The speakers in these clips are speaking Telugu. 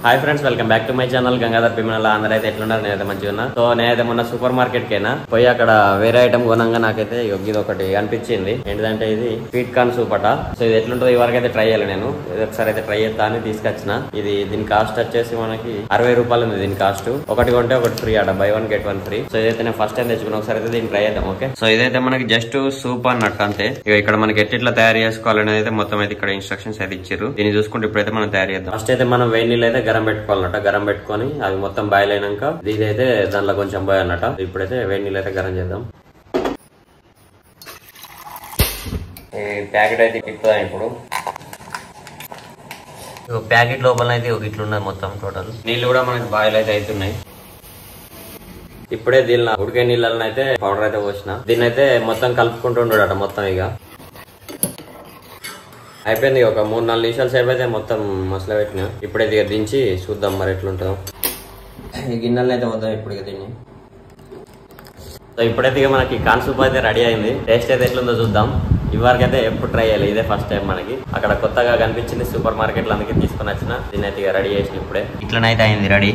Hi friends, welcome back to my channel Gangadhar Pimmala. అందరూ అయితే ఎట్లున్నారు? నేనైతే మంచిగా ఉన్నా. సో నేనైతే మొన్న సూపర్ మార్కెట్ కైనా పోయి అక్కడ వేరే ఐటమ్ కొనంగా నాకైతే ఇది ఒకటి అనిపించింది. ఏంటంటే ఇది స్వీట్ కార్న్ సూప్ అట. సో ఇది ఎట్లుంటుందో ఈ వరకు అయితే ట్రై చేయాలి. నేను ఇది ఒకసారి అయితే ట్రై చేస్తా అని తీసుకొచ్చిన. దీని కాస్ట్ వచ్చేసి మనకి 60 రూపాయలు ఉంది. దీని కాస్ట్ ఒకటి కొంటే ఒకటి ఫ్రీ అట, బై 1 get 1 ఫ్రీ. సో ఇదైతే నేను ఫస్ట్ టైం తెచ్చుకున్నా. ఒకసారి అయితే దీన్ని ట్రై చేద్దాం. ఓకే, సో ఇదైతే మనకి జస్ట్ సూప్ అన్నట్టు అంతే. ఇక్కడ మనకి ఎట్లా తయారు చేసుకోవాలనేది అయితే మొత్తం అయితే ఇక్కడ ఇన్స్ట్రక్షన్స్ అయితే ఇచ్చారు. దీన్ని చూసుకుంటే ఇప్పుడైతే మనం తయారు చేద్దాం. ఫస్ట్ అయితే మనం వేడి నీళ్ళు అయితే గరం పెట్టుకోవాలన్నట. గరం పెట్టుకొని అవి మొత్తం బాయిల్ అయినాక ఇదైతే దాంట్లో కొంచెం బాయ్ అన్నట. ఇప్పుడైతే వేడి నీళ్ళు అయితే గరం చేద్దాం. ఈ ప్యాకెట్ అయితే ఇప్పుదా ఇప్పుడు ప్యాకెట్ లోపల అయితే ఇట్లున్నది మొత్తం టోటల్. నీళ్ళు కూడా మనకి బాయిల్ అయితే అవుతున్నాయి. ఇప్పుడే దీనిలో ఉడికే నీళ్ళని అయితే పౌడర్ అయితే పోసిన. దీన్ని అయితే మొత్తం కలుపుకుంటూ ఉండడట మొత్తం. ఇక అయిపోయింది. ఒక 3-4 నిమిషాలు సేపు అయితే మొత్తం మసలు పెట్టినా. ఇప్పుడైతే దించి చూద్దాం మరి ఎట్లుంటుందో. ఈ గిన్నెలను అయితే వద్దాం ఇప్పుడు ఇక దీన్ని. సో ఇప్పుడైతే ఇక మనకి కార్న్ సూప్ అయితే రెడీ అయింది. టేస్ట్ అయితే ఎట్లుందో చూద్దాం. ఇవరకైతే ఎప్పుడు ట్రై చేయాలి, ఇదే ఫస్ట్ టైం మనకి. అక్కడ కొత్తగా కనిపించింది సూపర్ మార్కెట్ లో, అందుకే తీసుకుని వచ్చిన. దీన్ని అయితే ఇక రెడీ చేసిన. ఇప్పుడే ఇట్లనైతే అయింది రెడీ.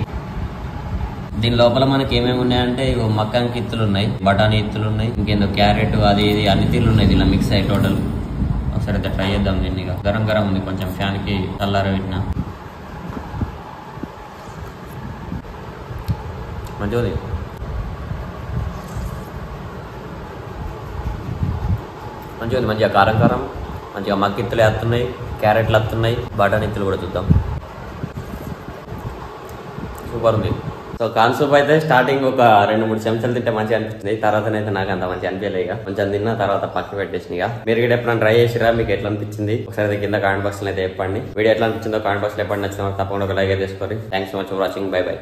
దీని లోపల మనకి ఏమేమి ఉన్నాయంటే ఇవి మక్కానికి ఇత్తులు ఉన్నాయి, బఠానీ ఇత్తులు ఉన్నాయి, ఇంకేందో క్యారెట్ అది ఇది అన్ని తీర్లు ఉన్నాయి దీనిలో మిక్స్ అయ్యి టోటల్. ఒకసారి అయితే ట్రై చేద్దాం దీన్ని. గరం గరం ఉంది, కొంచెం ఫ్యాన్ కి చల్లార పెట్టిన. మంచిగా ఉంది. మంచిగా ఉంది, మంచిగా కారం కారం, మంచిగా మక్కిత్తులు వేస్తున్నాయి, క్యారెట్లు వస్తున్నాయి, బఠానీ ఇత్తులు కూడా చూద్దాం. సూపర్ ఉంది. సో కార్న్ సూప్ అయితే స్టార్టింగ్ ఒక 2-3 చెంచాలు తింటే మంచిగా అనిపిస్తుంది. తర్వాతనైతే నాకు అంత మంచిగా అనిపించలేదు. ఇక కొంచెం తిన్న తర్వాత పక్కన పెట్టేసిన. ఇక మీరు కూడా ఎప్పుడైనా ట్రై చేసిరా? మీకు ఎట్లా అనిపించింది ఒకసారి కింద కామెంట్ బాక్స్ లో అయితే చెప్పండి. వీడియో ఎట్లా అనిపించిందో కామెంట్ బాక్స్ లో చెప్పండి. నచ్చిన తప్పకుండా ఒక లైక్ చేసుకోండి. Thanks so much for watching. By by.